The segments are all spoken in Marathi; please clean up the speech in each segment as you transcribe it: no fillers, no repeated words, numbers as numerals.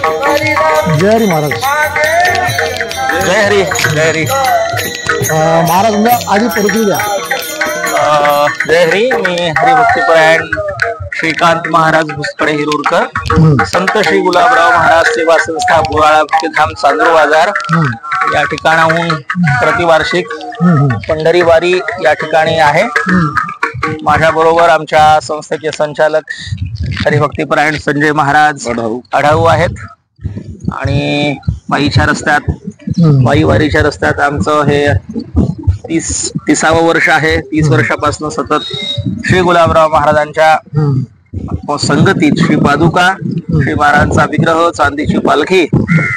जय हरी महाराज. जय हरी. जय हरी महाराज तुमचा आधी परिचय द्या. जय हरी. मी हरिभक्तीपरायण श्रीकांत महाराज भुसकडे हिरूरकर, संत श्री गुलाबराव महाराज सेवा संस्था बुराळा धाम चांदूर बाजार या ठिकाणाहून प्रतिवार्षिक पंढरी वारी या ठिकाणी आहे. माझ्या बरोबर आमच्या संस्थेचे संचालक हरिभक्तीपरायण संजय महाराज आढाऊ आहेत आणि पायीच्या रस्त्यात पायी वारीच्या रस्त्यात आमचं हे 30वं वर्ष आहे. 30 वर्षापासून सतत श्री गुलाबराव महाराजांच्या संगतीत श्री पादुका, श्री महाराजांचा विग्रह, चांदीची पालखी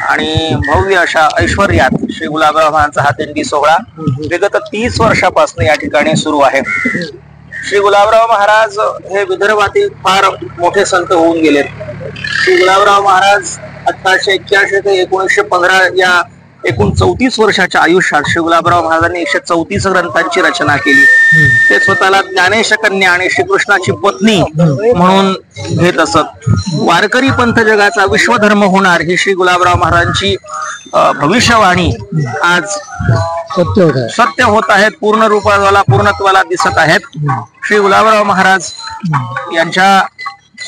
आणि भव्य अशा ऐश्वर्यात श्री गुलाबराव महाराजांचा हा दिंडी सोहळा विगत 30 वर्षापासून या ठिकाणी सुरू आहे. श्री गुलाबराव महाराज हे विदर्भातील फार मोठे संत होऊन गेलेत. श्री गुलाबराव महाराज 1881 ते 1915 या एकूण 34 वर्षाच्या आयुष्यात श्री गुलाबराव महाराजांनी 134 ग्रंथांची रचना केली. ते स्वतःला ज्ञानेश कन्या आणि श्रीकृष्णाची पत्नी म्हणून घेत असत. वारकरी पंथ जगाचा विश्वधर्म होणार ही श्री गुलाबराव महाराजांची भविष्यवाणी आज सत्य होत आहेत. पूर्ण रूपाला पूर्णत्वाला दिसत आहेत. श्री गुलाबराव महाराज यांच्या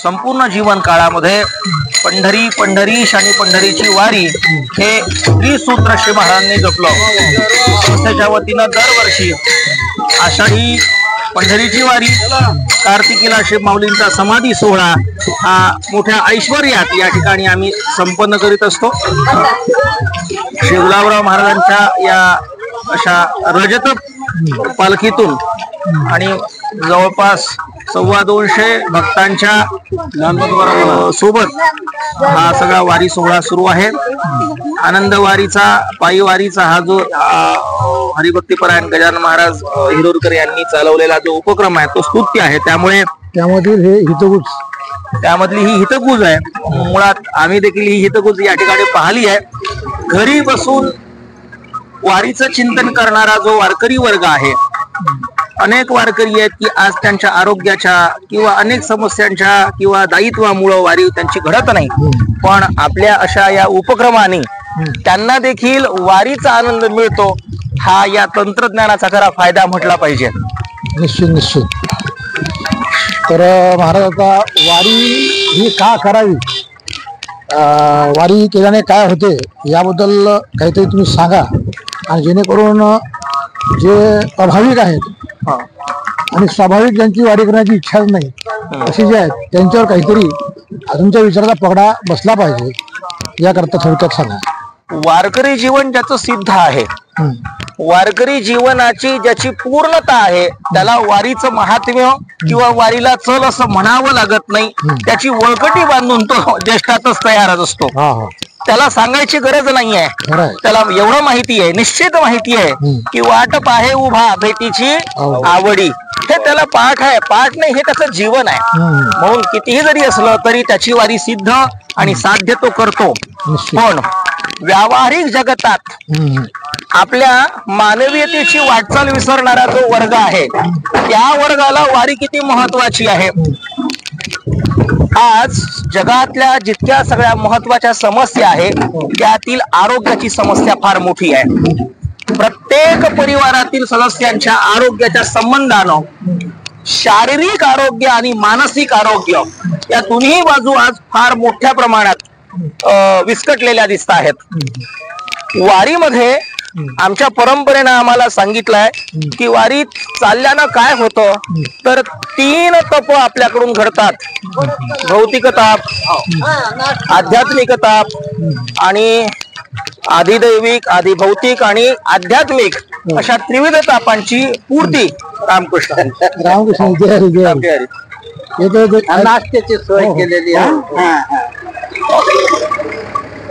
संपूर्ण जीवन काळामध्ये पंढरी पंढरीश आणि पंढरीची वारी हे त्रिसूत्र श्री महाराजांनी जपलं. संस्थेच्या वतीनं दरवर्षी आषाढी पंढरीची वारी, कार्तिकीला श्री माऊलींचा समाधी सोहळा हा मोठ्या ऐश्वर्यात या ठिकाणी आम्ही संपन्न करीत असतो. श्री गुलाबराव महाराजांच्या या अशा रजत पालखीतून आणि जवळपास 225 भक्तांच्या सोबत हा सगळा वारी सोहळा सुरू आहे. आनंद वारीचा, पायी वारीचा हा जो हरिभक्तीपरायण गजानन महाराज हिरूरकर यांनी चालवलेला जो उपक्रम आहे तो स्तुत्य आहे. त्यामधील हे हितगुज, त्यामधली ही हितगुज आहे. मुळात आम्ही देखील ही हितगुज या ठिकाणी पाहिली आहे. घरी बसून वारीचं चिंतन करणारा जो वारकरी वर्ग आहे, अनेक वारकरी आहेत की आज त्यांच्या आरोग्याच्या किंवा अनेक समस्यांच्या किंवा दायित्वामुळे वारी त्यांची घडत नाही. पण आपल्या अशा या उपक्रमाने त्यांना देखील वारीचा आनंद मिळतो. हा या तंत्रज्ञानाचा खरा फायदा म्हटला पाहिजे. निश्चित. तर महाराज आता वारी ही का करावी, वारी केल्याने काय होते याबद्दल काहीतरी तुम्ही सांगा. आणि जेणेकरून जे अभाविक आहेत आणि स्वाभाविक ज्यांची वारी करण्याची इच्छाच नाही असे जे आहेत त्यांच्यावर काहीतरी तुमच्या विचाराचा पगडा बसला पाहिजे, याकरता थोडक्यात सांगा. वारकरी जीवन ज्याचं सिद्ध आहे, वारकरी जीवनाची ज्याची पूर्णता आहे, त्याला वारीचं महात्म्य किंवा वारीला चल असं म्हणावं लागत नाही. त्याची वळकटी बांधून तो ज्येष्ठातच तयारच असतो. त्याला सांगायची गरज नाहीये. त्याला एवढं माहिती आहे, निश्चित माहिती आहे की वाटप आहे उभा भेटीची आवडी. हे त्याला पाठ आहे. पाठ नाही, हे त्याचं जीवन आहे. म्हणून कितीही जरी असलं तरी त्याची वारी सिद्ध आणि साध्य तो करतो. पण व्यावहारिक जगतात आपल्या मानवीयतेची वाटचाल विसरणारा जो वर्ग आहे त्या वर्गाला वारी किती महत्वाची आहे. आज जगातल्या जितक्या सगळ्या महत्वाच्या समस्या आहेत त्यातील आरोग्याची समस्या फार मोठी आहे. प्रत्येक परिवारातील सदस्यांच्या आरोग्याच्या संबंधानं शारीरिक आरोग्य आणि मानसिक आरोग्य या दोन्ही बाजू आज फार मोठ्या प्रमाणात विस्कटलेल्या दिसत आहेत. वारीमध्ये आमच्या परंपरेनं आम्हाला सांगितलंय की वारीत चालल्यानं काय होतं तर 3 तप आपल्याकडून घडतात. भौतिक ताप, आध्यात्मिक ताप आणि आधिदैविक, आधिभौतिक आणि आध्यात्मिक अशा त्रिविध तापांची पूर्ती रामकृष्ण नाश्त्याची सोय केलेली आहे.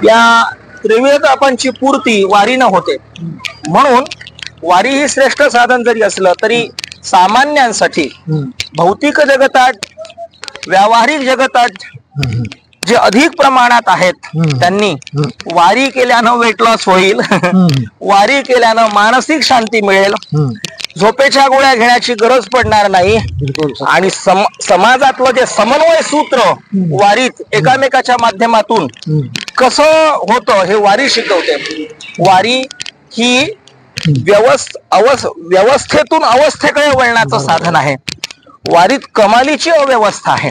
या त्रिविध तापांची पूर्ती वारीनं होते. म्हणून वारी ही श्रेष्ठ साधन जरी असलं तरी सामान्यांसाठी भौतिक जगतात, व्यावहारिक जगतात जे अधिक प्रमाणात आहेत त्यांनी वारी केल्यानं वेट लॉस होईल, वारी केल्यानं मानसिक शांती मिळेल, झोपेच्या गोळ्या घेण्याची गरज पडणार नाही बिलकुल सर. आणि समाजातलं जे समन्वय सूत्र वारीत एकामेकाच्या माध्यमातून कसं होतं हे वारी शिकवते. वारी ही व्यवस्थेतून अवस्थेकडे वळण्याचं साधन आहे. वारीत कमालीची अव्यवस्था आहे.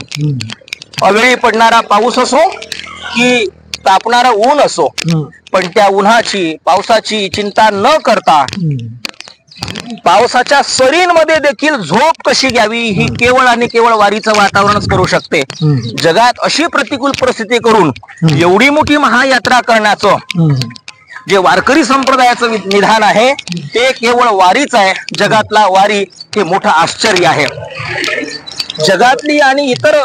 अवेळी पडणारा पाऊस असो की तापणारा ऊन असो, पण त्या उन्हाची पावसाची चिंता न करता पावसाच्या सरींमध्ये देखील झोप कशी घ्यावी ही केवळ आणि केवळ वारीचं वातावरणच करू शकते. जगात अशी प्रतिकूल परिस्थिती करून एवढी मोठी महायात्रा करण्याचं जे वारकरी संप्रदायाचं निधान आहे ते केवळ वारीच आहे. जगातला वारी हे मोठं आश्चर्य आहे. जगातली आणि इतर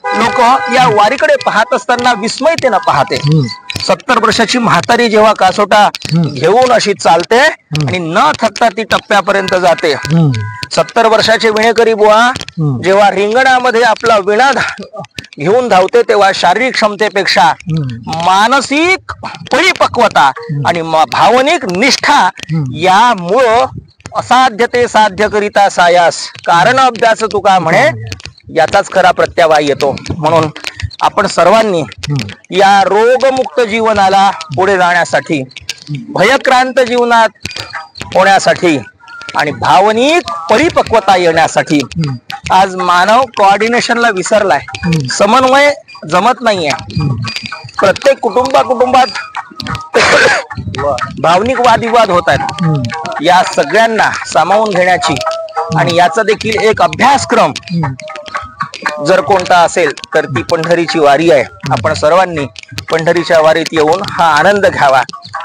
लोक या वारीकडे पाहत असताना विस्मयतेनं पाहते. 70 वर्षाची म्हातारी जेव्हा कासोटा घेऊन अशी चालते आणि न थकता ती टप्प्यापर्यंत जाते. 70 वर्षाचे विणेकरी बुवा जेव्हा रिंगणामध्ये आपला विणा घेऊन धावते तेव्हा शारीरिक क्षमतेपेक्षा मानसिक परिपक्वता आणि भावनिक निष्ठा यामुळं असाध्य ते साध्य करिता सायास कारण अभ्यास तुका म्हणे याचाच खरा प्रत्यवाय येतो. म्हणून आपण सर्वांनी या रोगमुक्त जीवनाला पुढे जाण्यासाठी, भयक्रांत जीवनात होण्यासाठी आणि भावनिक परिपक्वता येण्यासाठी आज मानव कोऑर्डिनेशनला विसरलाय. समन्वय जमत नाहीये. प्रत्येक कुटुंबात भावनिक वादविवाद होत आहेत. या सगळ्यांना सामावून घेण्याची आणि याचा देखील एक अभ्यासक्रम जर कोणता असेल तर ती पंढरीची वारी आहे. आपण सर्वांनी पंढरीच्या वारीत येऊन हा आनंद घ्यावा,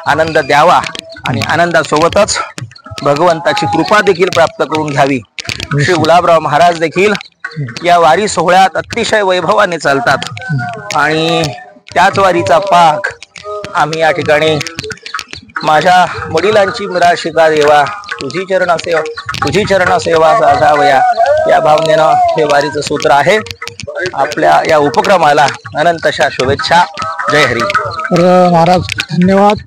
आनंद द्यावा आणि आनंदासोबतच भगवंताची कृपा देखील प्राप्त करून घ्यावी. श्री गुलाबराव महाराज देखील या वारी सोहळ्यात अतिशय वैभवाने चालतात आणि त्याच वारीचा पाक आम्ही या ठिकाणी माझ्या वडिलांची मिराशिका देवा तुझी चरण सेवा साधावया या भावनेनं हे वारीचं सूत्र आहे. आपल्या या उपक्रमाला अनंतशा शुभेच्छा. जय हरी. तर महाराज धन्यवाद.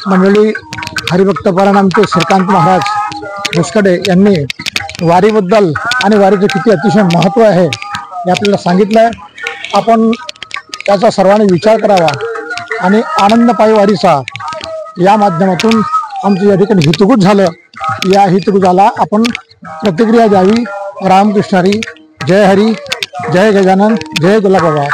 मंडळी, हरिभक्तपरायण आमचे श्रीकांत महाराज भुसकडे यांनी वारीबद्दल आणि वारीचं किती अतिशय महत्त्व आहे हे आपल्याला सांगितलं आहे. आपण त्याचा सर्वांनी विचार करावा आणि आनंद पायी वारीचा या माध्यमातून आमचं या ठिकाणी हितगुज झालं. या हितगुजाला आपण प्रतिक्रिया द्यावी. रामकृष्ण हरी. जय हरी. जय गजानन. जय गुलाबराव.